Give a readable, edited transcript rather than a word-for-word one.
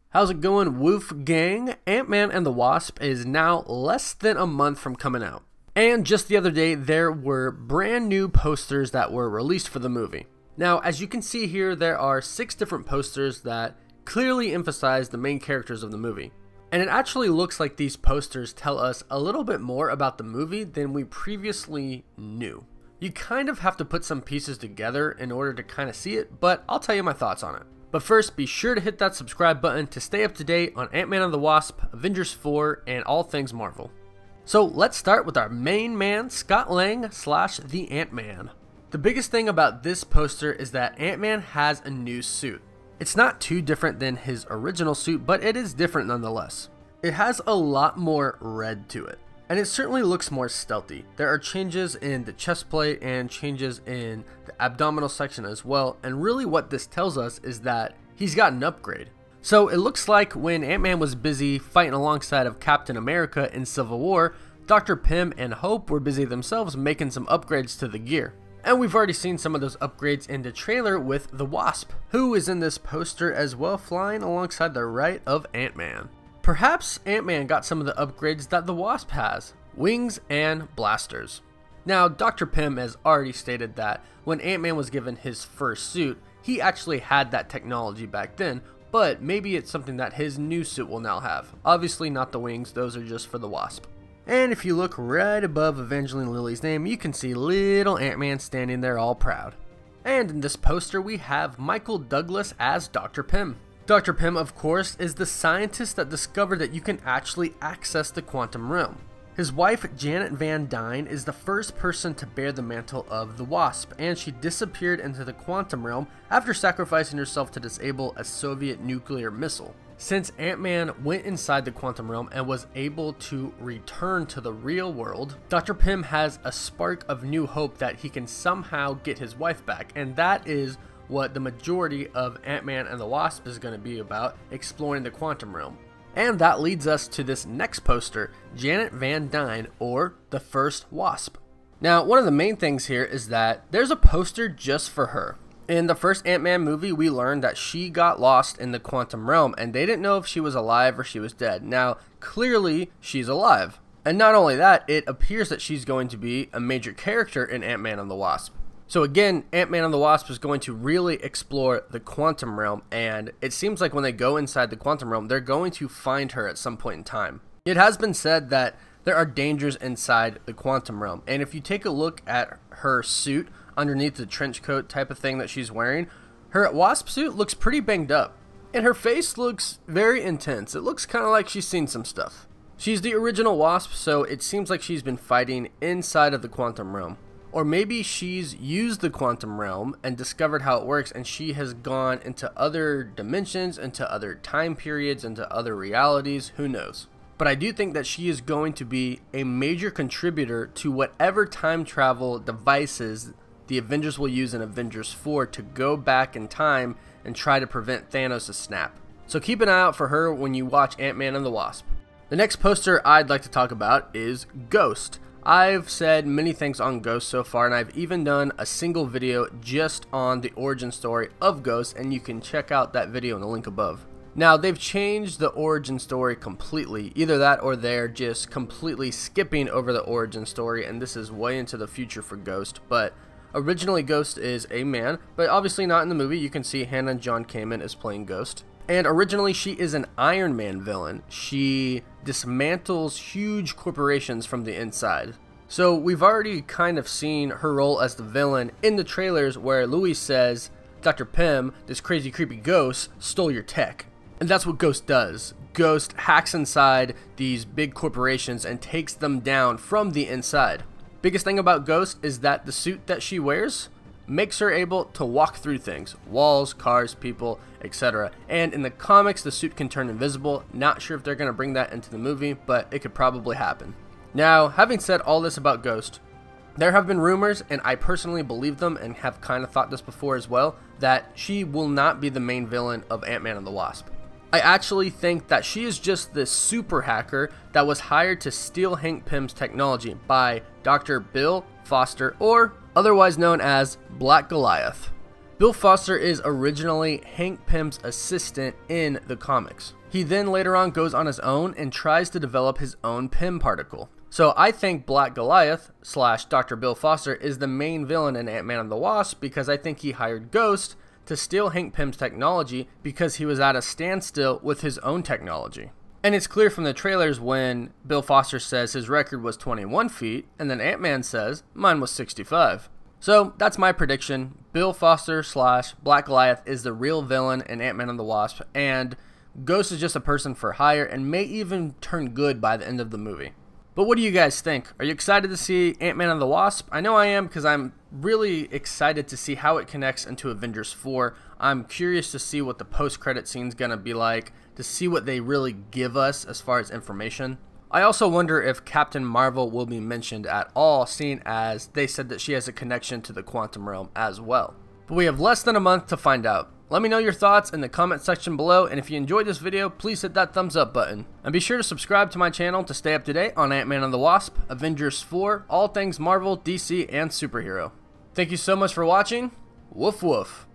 How's it going, Woof gang? Ant-Man and the Wasp is now less than a month from coming out. And just the other day, there were brand new posters that were released for the movie. Now, as you can see here, there are 6 different posters that clearly emphasize the main characters of the movie. And it actually looks like these posters tell us a little bit more about the movie than we previously knew. You kind of have to put some pieces together in order to kind of see it, but I'll tell you my thoughts on it. But first, be sure to hit that subscribe button to stay up to date on Ant-Man and the Wasp, Avengers 4, and all things Marvel. So let's start with our main man, Scott Lang / the Ant-Man. The biggest thing about this poster is that Ant-Man has a new suit. It's not too different than his original suit, but it is different nonetheless. It has a lot more red to it, and it certainly looks more stealthy. There are changes in the chest plate and changes in the abdominal section as well, and really what this tells us is that he's got an upgrade. So it looks like when Ant-Man was busy fighting alongside of Captain America in Civil War, Dr. Pym and Hope were busy themselves making some upgrades to the gear. And we've already seen some of those upgrades in the trailer with the Wasp, who is in this poster as well, flying alongside the right of Ant-Man. Perhaps Ant-Man got some of the upgrades that the Wasp has, wings and blasters. Now, Dr. Pym has already stated that when Ant-Man was given his first suit, he actually had that technology back then, but maybe it's something that his new suit will now have. Obviously not the wings, those are just for the Wasp. And if you look right above Evangeline Lilly's name, you can see little Ant-Man standing there all proud. And in this poster we have Michael Douglas as Dr. Pym. Dr. Pym, of course, is the scientist that discovered that you can actually access the quantum realm. His wife, Janet Van Dyne, is the first person to bear the mantle of the Wasp, and she disappeared into the quantum realm after sacrificing herself to disable a Soviet nuclear missile. Since Ant-Man went inside the quantum realm and was able to return to the real world, Dr. Pym has a spark of new hope that he can somehow get his wife back, and that is what the majority of Ant-Man and the Wasp is going to be about, exploring the quantum realm. And that leads us to this next poster, Janet Van Dyne, or the first Wasp. Now, one of the main things here is that there's a poster just for her. In the first Ant-Man movie, we learned that she got lost in the quantum realm, and they didn't know if she was alive or she was dead. Now, clearly, she's alive. And not only that, it appears that she's going to be a major character in Ant-Man and the Wasp. So again, Ant-Man and the Wasp is going to really explore the quantum realm, and it seems like when they go inside the quantum realm, they're going to find her at some point in time. It has been said that there are dangers inside the quantum realm, and if you take a look at her suit underneath the trench coat type of thing that she's wearing, her Wasp suit looks pretty banged up, and her face looks very intense. It looks kind of like she's seen some stuff. She's the original Wasp, so it seems like she's been fighting inside of the quantum realm. Or maybe she's used the quantum realm and discovered how it works, and she has gone into other dimensions, into other time periods, into other realities, who knows. But I do think that she is going to be a major contributor to whatever time travel devices the Avengers will use in Avengers 4 to go back in time and try to prevent Thanos' snap. So keep an eye out for her when you watch Ant-Man and the Wasp. The next poster I'd like to talk about is Ghost. I've said many things on Ghost so far, and I've even done a single video just on the origin story of Ghost, and you can check out that video in the link above. Now, they've changed the origin story completely. Either that or they're just completely skipping over the origin story, and this is way into the future for Ghost. But originally Ghost is a man, but obviously not in the movie. You can see Hannah John Kamen is playing Ghost. And originally she is an Iron Man villain. She dismantles huge corporations from the inside. So we've already kind of seen her role as the villain in the trailers where Louis says, Dr. Pym, this crazy creepy ghost, stole your tech. And that's what Ghost does. Ghost hacks inside these big corporations and takes them down from the inside. Biggest thing about Ghost is that the suit that she wears makes her able to walk through things, walls, cars, people, etc. And in the comics, the suit can turn invisible. Not sure if they're going to bring that into the movie, but it could probably happen. Now, having said all this about Ghost, there have been rumors, and I personally believe them and have kind of thought this before as well, that she will not be the main villain of Ant-Man and the Wasp. I actually think that she is just this super hacker that was hired to steal Hank Pym's technology by Dr. Bill Foster, or otherwise known as Black Goliath. Bill Foster is originally Hank Pym's assistant in the comics. He then later on goes on his own and tries to develop his own Pym particle. So I think Black Goliath / Dr. Bill Foster is the main villain in Ant-Man and the Wasp, because I think he hired Ghost to steal Hank Pym's technology because he was at a standstill with his own technology. And it's clear from the trailers when Bill Foster says his record was 21 feet, and then Ant-Man says, mine was 65. So that's my prediction. Bill Foster / Black Goliath is the real villain in Ant-Man and the Wasp, and Ghost is just a person for hire and may even turn good by the end of the movie. But what do you guys think? Are you excited to see Ant-Man and the Wasp? I know I am, because I'm really excited to see how it connects into Avengers 4. I'm curious to see what the post-credit scene's going to be like, to see what they really give us as far as information. I also wonder if Captain Marvel will be mentioned at all, seeing as they said that she has a connection to the quantum realm as well. But we have less than a month to find out. Let me know your thoughts in the comment section below, and if you enjoyed this video, please hit that thumbs up button. And be sure to subscribe to my channel to stay up to date on Ant-Man and the Wasp, Avengers 4, all things Marvel, DC, and superhero. Thank you so much for watching. Woof woof.